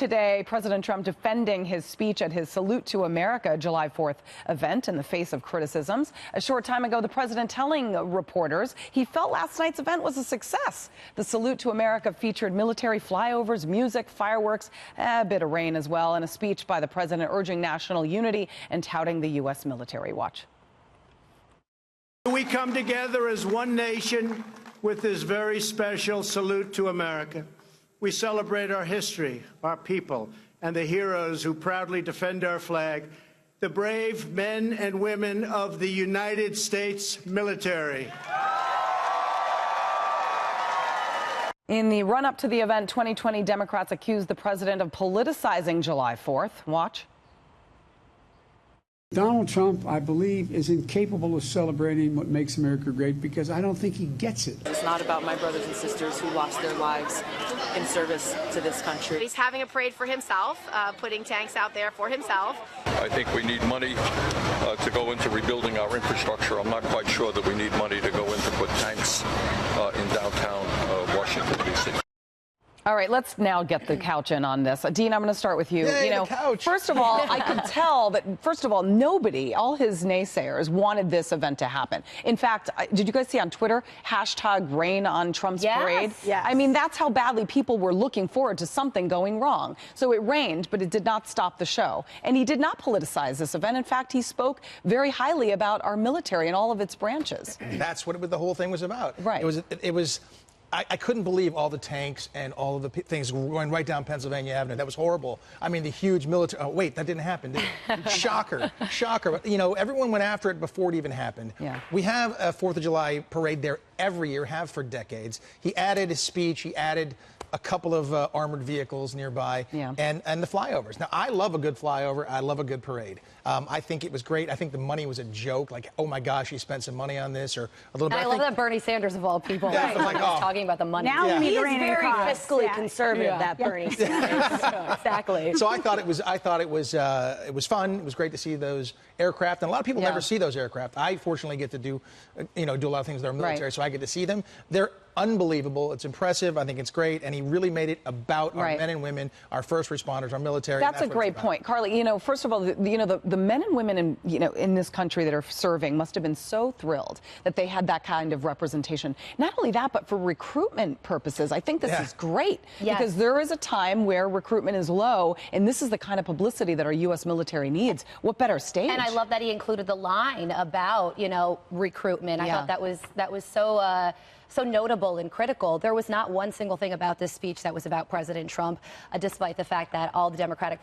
today, President Trump defending his speech at his Salute to America July 4th event in the face of criticisms. A short time ago, the president telling reporters he felt last night's event was a success. The Salute to America featured military flyovers, music, fireworks, a bit of rain as well, and a speech by the president urging national unity and touting the U.S. military. Watch. We come together as one nation with this very special Salute to America. We celebrate our history, our people, and the heroes who proudly defend our flag, the brave men and women of the United States military. In the run-up to the event, 2020 Democrats accused the president of politicizing July 4th. Watch. Donald Trump, I believe, is incapable of celebrating what makes America great because I don't think he gets it. It's not about my brothers and sisters who lost their lives in service to this country. He's having a parade for himself, putting tanks out there for himself. I think we need money to go into rebuilding our infrastructure. I'm not quite sure that we need money to go in to put tanks in downtown Washington, D.C. All right, let's now get the couch in on this. Dean, I'm going to start with you. Yay, you know, the couch. First of all, I could tell that, first of all, nobody, all his naysayers, wanted this event to happen. In fact, did you guys see on Twitter, #rain on Trump's parade? Yes. I mean, that's how badly people were looking forward to something going wrong. So it rained, but it did not stop the show. And he did not politicize this event. In fact, he spoke very highly about our military and all of its branches. That's what the whole thing was about. Right. It was. I couldn't believe all the tanks and all of the things going right down Pennsylvania Avenue. That was horrible. I mean, the huge military. Oh, wait, that didn't happen, did it? Shocker. Shocker. You know, everyone went after it before it even happened. Yeah. We have a 4th of July parade there every year, have for decades. He added his speech. He added a couple of armored vehicles nearby, and the flyovers. Now, I love a good flyover. I love a good parade. I think it was great. I think the money was a joke. Like, oh my gosh, he spent some money on this, or a little bit. And I love that Bernie Sanders, of all people, Yeah, was talking about the money. Now we need He's to rein in very costs. fiscally conservative. That Bernie Sanders. Exactly. So I thought it was fun. It was great to see those aircraft, and a lot of people never see those aircraft. I fortunately get to do a lot of things with our military, so I get to see them. They're unbelievable. It's impressive. I think it's great. And he really made it about our men and women, our first responders, our military. That's a great point, Carly. You know, first of all, the men and women in this country that are serving must have been so thrilled that they had that kind of representation. Not only that, but for recruitment purposes, I think this is great because there is a time where recruitment is low, and this is the kind of publicity that our U.S. military needs. What better stage? And I love that he included the line about recruitment. I thought that was so notable and critical. There was not one single thing about this speech that was about President Trump, despite the fact that all the Democratic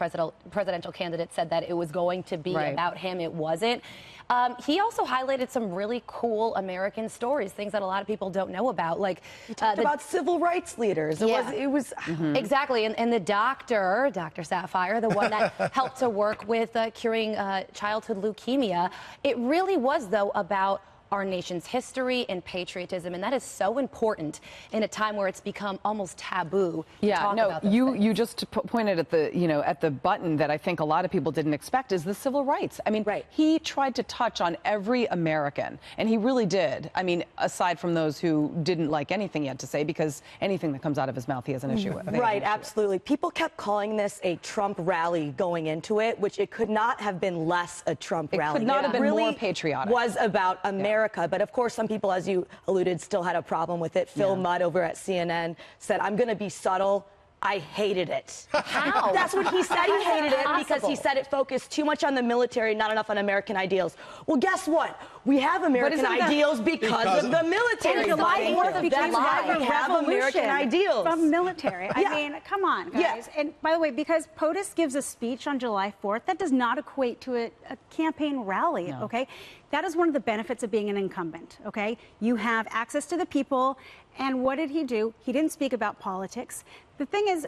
presidential candidates said that it was going to be about him. It wasn't. He also highlighted some really cool American stories, things that a lot of people don't know about. Like he talked about civil rights leaders. It was exactly. And the Dr. Sapphire, the one that helped to work with curing childhood leukemia. It really was, though, about our nation's history and patriotism, and that is so important in a time where it's become almost taboo. You just pointed at the button that I think a lot of people didn't expect is the civil rights. I mean, he tried to touch on every American, and he really did. I mean, aside from those who didn't like anything he had to say, because anything that comes out of his mouth, he has an issue with. Right, absolutely. People kept calling this a Trump rally going into it, which it could not have been less a Trump rally. It could not have been more patriotic. It was about America. But of course, some people, as you alluded, still had a problem with it. Phil Mudd over at CNN said, "I'm going to be subtle. I hated it." How? That's what he said. He hated it because he said it focused too much on the military, not enough on American ideals. Well, guess what? We have American ideals because of the military. That's why we have American ideals. From military. I mean, come on, guys. And by the way, because POTUS gives a speech on July 4th, that does not equate to a campaign rally, okay? That is one of the benefits of being an incumbent, okay? You have access to the people. And what did he do? He didn't speak about politics. The thing is,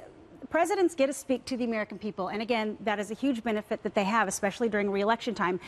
presidents get to speak to the American people. And again, that is a huge benefit that they have, especially during re-election time.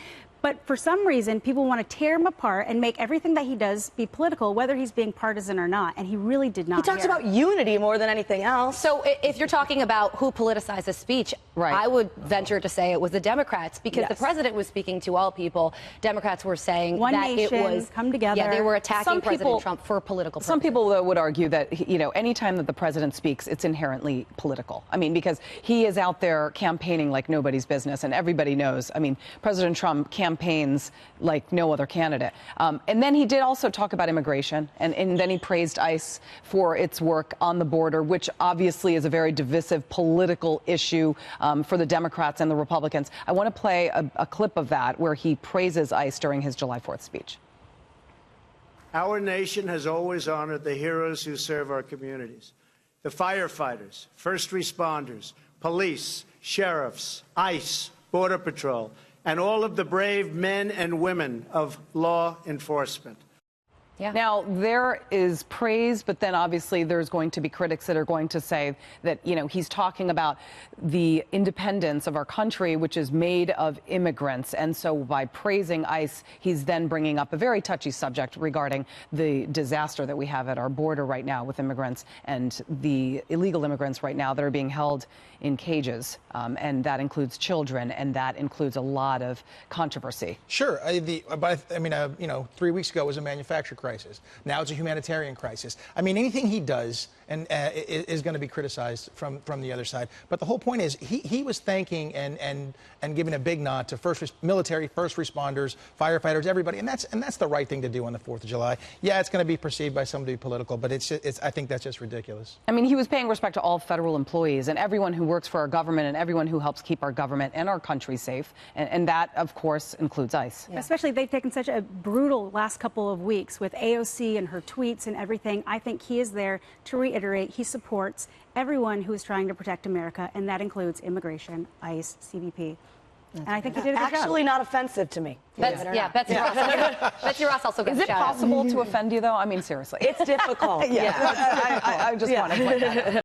But for some reason, people want to tear him apart and make everything that he does be political, whether he's being partisan or not. And he really did not. He talks about unity more than anything else. So if you're talking about who politicized the speech, I would venture to say it was the Democrats, because the president was speaking to all people. Democrats were saying one that nation, it was come together. Yeah, they were attacking President Trump for political purposes. Some people, though, would argue that, anytime that the president speaks, it's inherently political. political. I mean, because he is out there campaigning like nobody's business, and everybody knows. I mean, President Trump campaigns like no other candidate. And then he did also talk about immigration, and then he praised ICE for its work on the border, which obviously is a very divisive political issue for the Democrats and the Republicans. I want to play a clip of that where he praises ICE during his July 4th speech. Our nation has always honored the heroes who serve our communities. The firefighters, first responders, police, sheriffs, ICE, Border Patrol, and all of the brave men and women of law enforcement. Yeah. Now, there is praise, but then obviously there's going to be critics that are going to say that, you know, he's talking about the independence of our country, which is made of immigrants. And so by praising ICE, he's then bringing up a very touchy subject regarding the disaster that we have at our border right now with immigrants and the illegal immigrants right now that are being held in cages. And that includes children, and that includes a lot of controversy. Sure. But I mean, you know, 3 weeks ago was a manufacturing crisis. Now it's a humanitarian crisis. I mean, anything he does is going to be criticized from the other side. But the whole point is he was thanking and giving a big nod to military, first responders, firefighters, everybody, and that's the right thing to do on the 4th of July. Yeah, it's going to be perceived by somebody political, but I think that's just ridiculous. I mean, he was paying respect to all federal employees and everyone who works for our government and everyone who helps keep our government and our country safe, and that, of course, includes ICE. Yeah. Especially they've taken such a brutal last couple of weeks with AOC and her tweets and everything. I think he is there to reiterate he supports everyone who is trying to protect America, and that includes immigration, ICE, CBP. And I think he did a good job. Actually not offensive to me. Betsy Ross. Betsy Ross also gets Is it possible to offend you, though? I mean, seriously. It's difficult. Yeah. I just want to point that out.